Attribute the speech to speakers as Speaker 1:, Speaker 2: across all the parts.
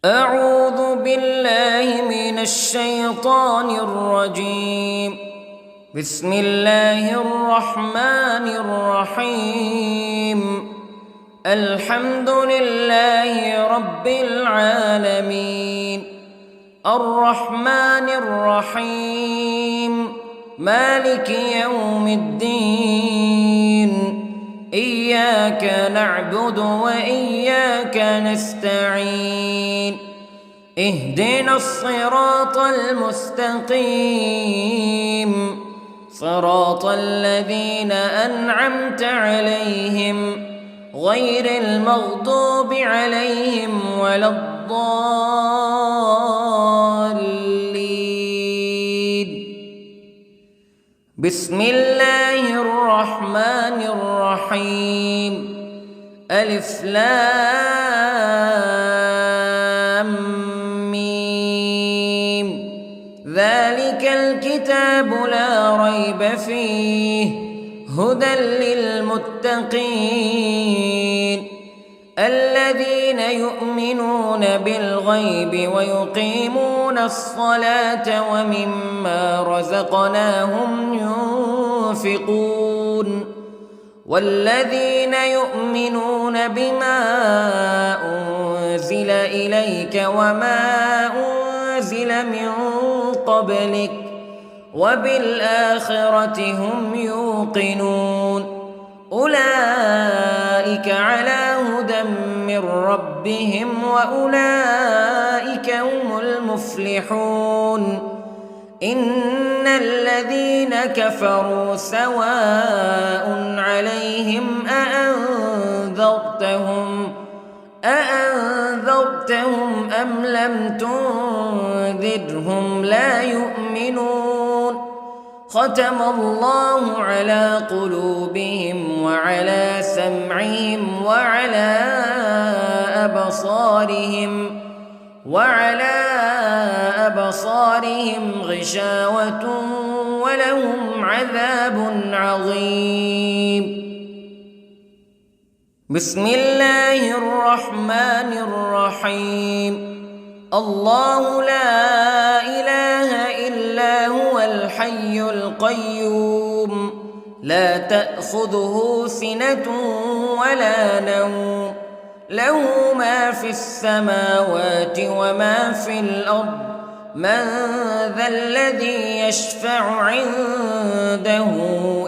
Speaker 1: أعوذ بالله من الشيطان الرجيم. بسم الله الرحمن الرحيم. الحمد لله رب العالمين، الرحمن الرحيم، مالك يوم الدين. إياك نعبد وإياك نستعين. اهدنا الصراط المستقيم، صراط الذين أنعمت عليهم غير المغضوب عليهم ولا الضالين. بسم الله الرحمن الرحيم. ألف لام ميم. ذلك الكتاب لا ريب فيه هدى للمتقين الذين يؤمنون بالغيب ويقيمون الصلاة ومما رزقناهم ينفقون والذين يؤمنون بما أنزل إليك وما أنزل من قبلك وبالآخرة هم يوقنون. أولئك على هدى من ربهم وأولئك هم المفلحون. إن الذين كفروا سواء عليهم أأنذرتهم أم لم تنذرهم لا يؤمنون. ختم الله على قلوبهم وعلى سمعهم وعلى أبصارهم غشاوة ولهم عذاب عظيم. بسم الله الرحمن الرحيم. الله لا إله إلا هو الحي القيوم لا تأخذه سنة ولا نوم له ما في السماوات وما في الأرض. من ذا الذي يشفع عنده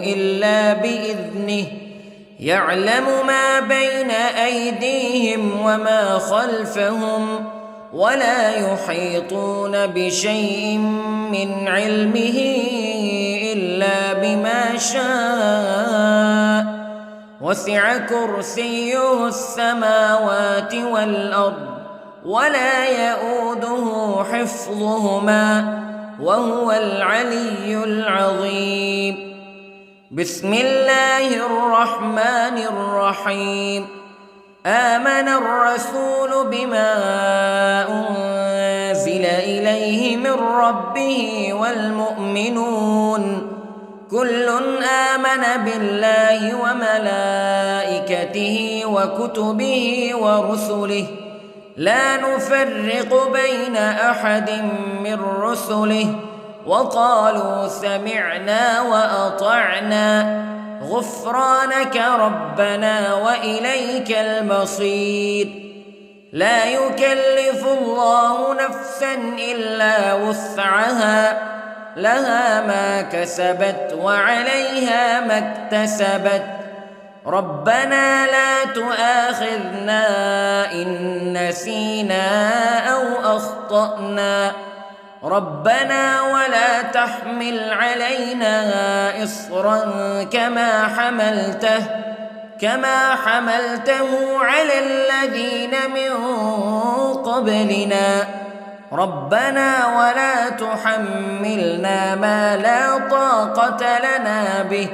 Speaker 1: إلا بإذنه يعلم ما بين أيديهم وما خلفهم ولا يحيطون بشيء من علمه إلا بما شاء. وسع كرسيه السماوات والأرض ولا يؤوده حفظهما وهو العلي العظيم. بسم الله الرحمن الرحيم. آمن الرسول بما أنزل إليه من ربه والمؤمنون كل آمن بالله وملائكته وكتبه ورسله لا نفرق بين أحد من رسله وقالوا سمعنا وأطعنا غفرانك ربنا وإليك المصير. لا يكلف الله نفسا إلا وسعها لها ما كسبت وعليها ما اكتسبت. ربنا لا تؤاخذنا إن نسينا أو أخطأنا ربنا ولا تحمل علينا إصرا كما حملته على الذين من قبلنا ربنا ولا تحملنا ما لا طاقة لنا به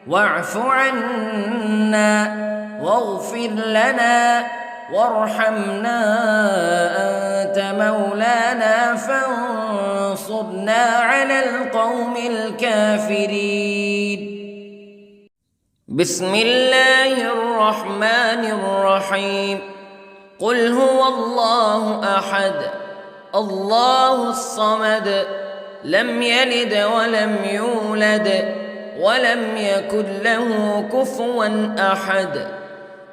Speaker 1: واعف عنا واغفر لنا وارحمنا أنت مولانا فانصرنا على القوم الكافرين. بسم الله الرحمن الرحيم. قل هو الله أحد الله الصمد لم يلد ولم يولد ولم يكن له كفوا أحد.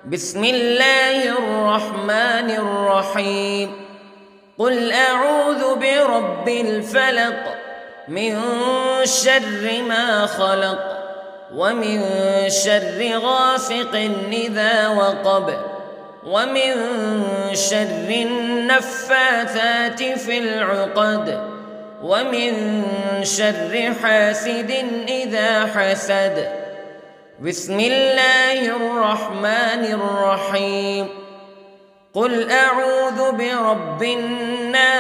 Speaker 1: بسم الله الرحمن الرحيم. قل أعوذ برب الفلق من شر ما خلق ومن شر غاسق إذا وقب ومن شر النفاثات في العقد ومن شر حاسد إذا حسد. بسم الله الرحمن الرحيم. قل أعوذ برب الناس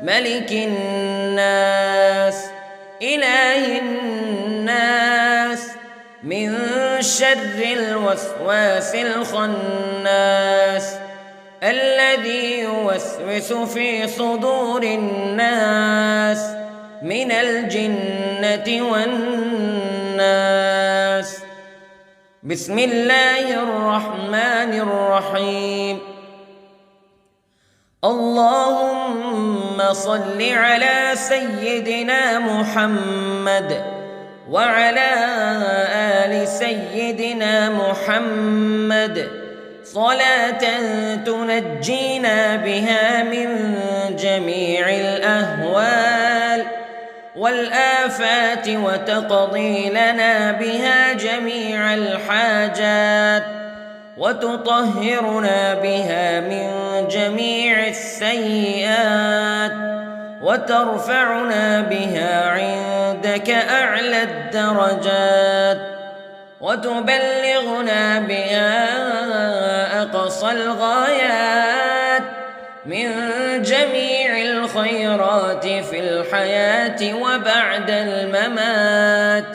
Speaker 1: ملك الناس إله الناس من شر الوسواس الخناس الذي يوسوس في صدور الناس من الجنة والناس. بسم الله الرحمن الرحيم. اللهم صل على سيدنا محمد وعلى آل سيدنا محمد صلاة تنجينا بها من جميع الأهوال والآفات وتقضي لنا بها جميع الحاجات وتطهرنا بها من جميع السيئات وترفعنا بها عندك أعلى الدرجات وتبلغنا بها أقصى الغايات من جميع الخيرات في الحياة وبعد الممات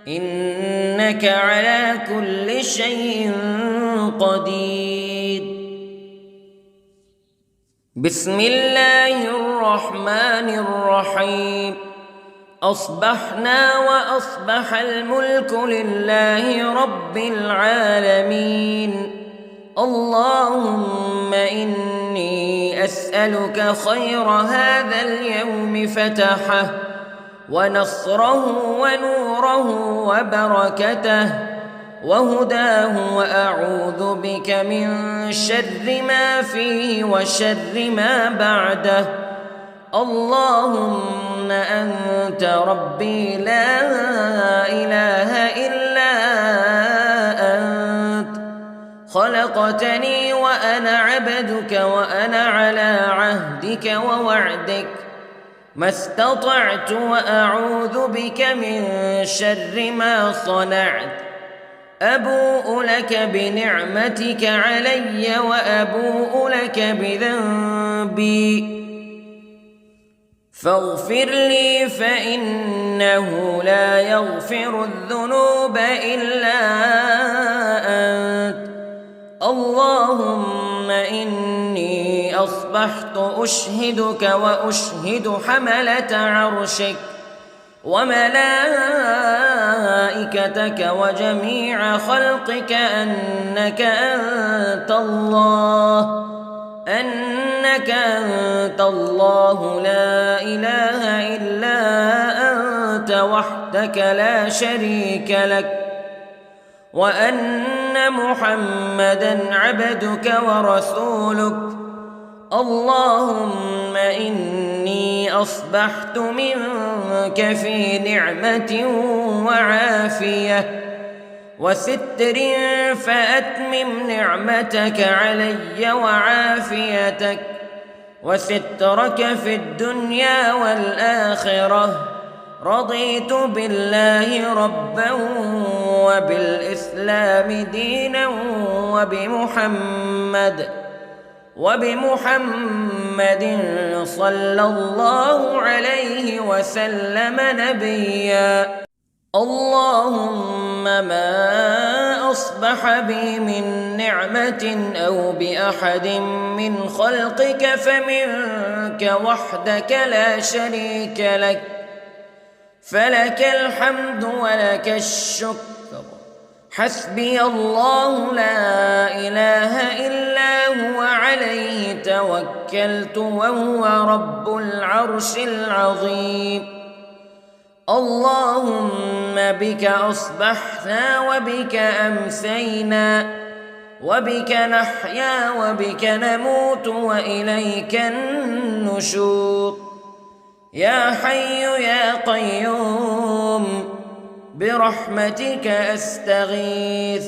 Speaker 1: إنك على كل شيء قدير. بسم الله الرحمن الرحيم. أصبحنا وأصبح الملك لله رب العالمين. اللهم إني أسألك خير هذا اليوم فتحه ونصره ونوره وبركته وهداه وأعوذ بك من شر ما فيه وشر ما بعده. اللهم أنت ربي لا إله إلا أنت خلقتني وأنا عبدك وأنا على عهدك ووعدك ما استطعت وأعوذ بك من شر ما صنعت. أبوء لك بنعمتك علي وأبوء لك بذنبي فاغفر لي فإنه لا يغفر الذنوب إلا أنت. اللهم إني أصبحت أشهدك وأشهد حملة عرشك وملائكتك وجميع خلقك أنك أنت الله لا إله إلا أنت وحدك لا شريك لك وأن محمدًا عبدك ورسولك. اللهم إني أصبحت منك في نعمة وعافية وستر فأتمم نعمتك علي وعافيتك وسترك في الدنيا والآخرة. رضيت بالله ربا وبالإسلام دينا وبمحمد صلى الله عليه وسلم نبيا. اللهم ما أصبح بي من نعمة أو بأحد من خلقك فمنك وحدك لا شريك لك فلك الحمد ولك الشكر حسبي الله لا إله إلا هو عليه توكلت وهو رب العرش العظيم. اللهم بك أصبحنا وبك أمسينا وبك نحيا وبك نموت وإليك النشور. يا حي يا قيوم برحمتك أستغيث،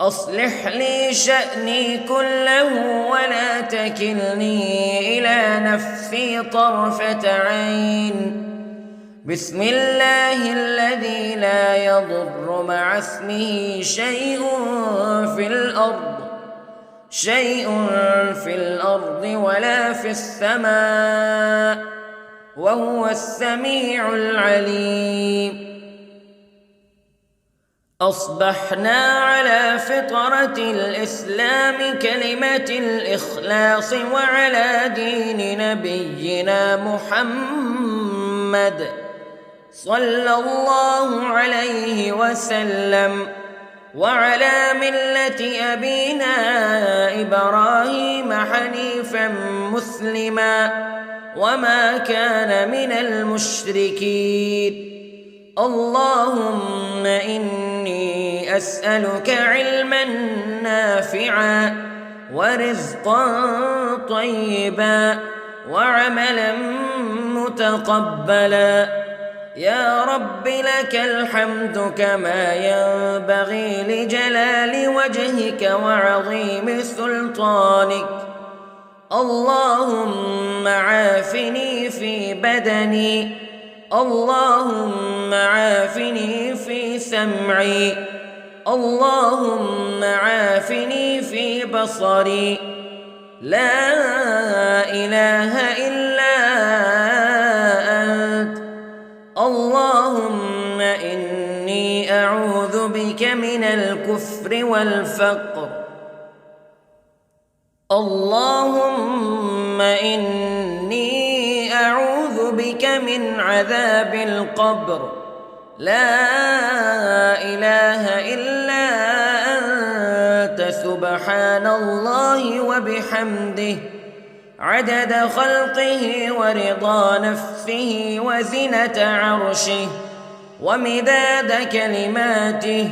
Speaker 1: أصلح لي شأني كله ولا تكلني إلى نفسي طرفة عين. بسم الله الذي لا يضر مع اسمه شيء في الأرض ولا في السماء وهو السميع العليم. أصبحنا على فطرة الإسلام كلمة الإخلاص وعلى دين نبينا محمد صلى الله عليه وسلم وعلى ملة أبينا إبراهيم حنيفا مسلما وما كان من المشركين. اللهم إني أسألك علما نافعا ورزقا طيبا وعملا متقبلا. يا رب لك الحمد كما ينبغي لجلال وجهك وعظيم سلطانك. اللهم عافني في بدني، اللهم عافني في سمعي، اللهم عافني في بصري. لا إله إلا أنت. اللهم إني أعوذ بك من الكفر والفقر. اللهم إني أعوذ بك من عذاب القبر. لا إله إلا أنت سبحان الله وبحمده عدد خلقه ورضا نفسه وزنة عرشه ومداد كلماته.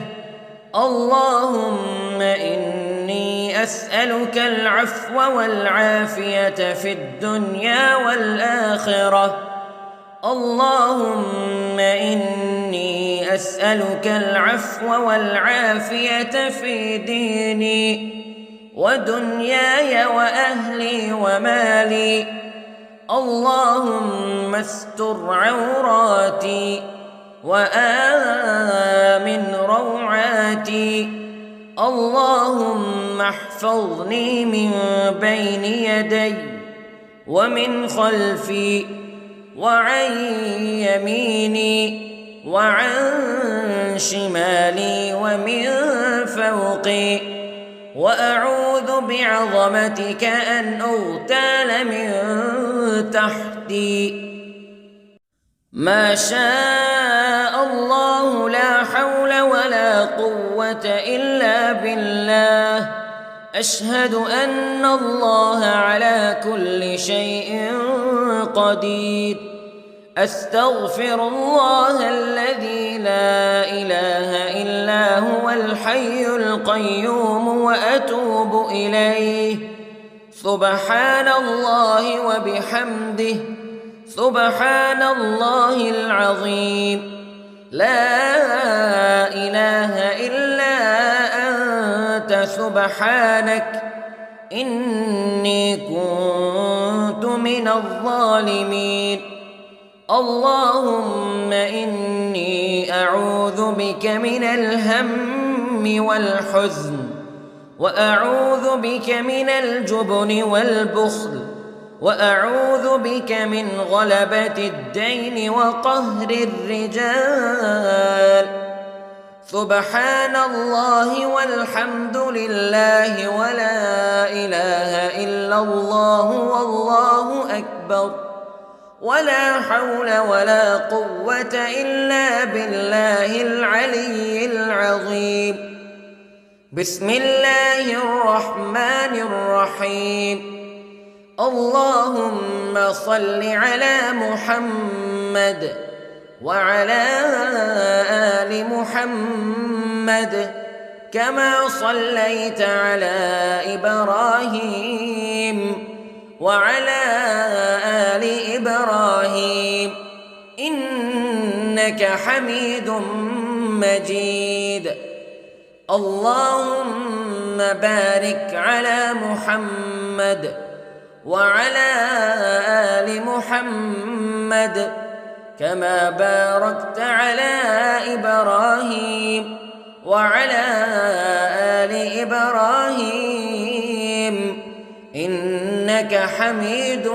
Speaker 1: اللهم إني أسألك العفو والعافية في الدنيا والآخرة. اللهم إني أسألك العفو والعافية في ديني ودنياي وأهلي ومالي. اللهم استر عوراتي وآمن روعاتي. اللهم احفظني من بين يدي ومن خلفي وعن يميني وعن شمالي ومن فوقي، وأعوذ بعظمتك أن أغتال من تحتي. ما شاء الله لا حول ولا قوة إلا بالله. أشهد أن الله على كل شيء قدير. أستغفر الله الذي لا إله إلا هو الحي القيوم وأتوب إليه. سبحان الله وبحمده سبحان الله العظيم. لا إله إلا أنت سبحانك إني كنت من الظالمين. اللهم إني أعوذ بك من الهم والحزن، وأعوذ بك من الجبن والبخل، وأعوذ بك من غلبة الدين وقهر الرجال. سبحان الله والحمد لله ولا إله إلا الله والله أكبر. ولا حول ولا قوة إلا بالله العلي العظيم. بسم الله الرحمن الرحيم. اللهم صل على محمد وعلى آل محمد كما صليت على إبراهيم وعلى آل إبراهيم إنك حميد مجيد. اللهم بارك على محمد وعلى آل محمد كما باركت على إبراهيم وعلى آل إبراهيم إنك حميد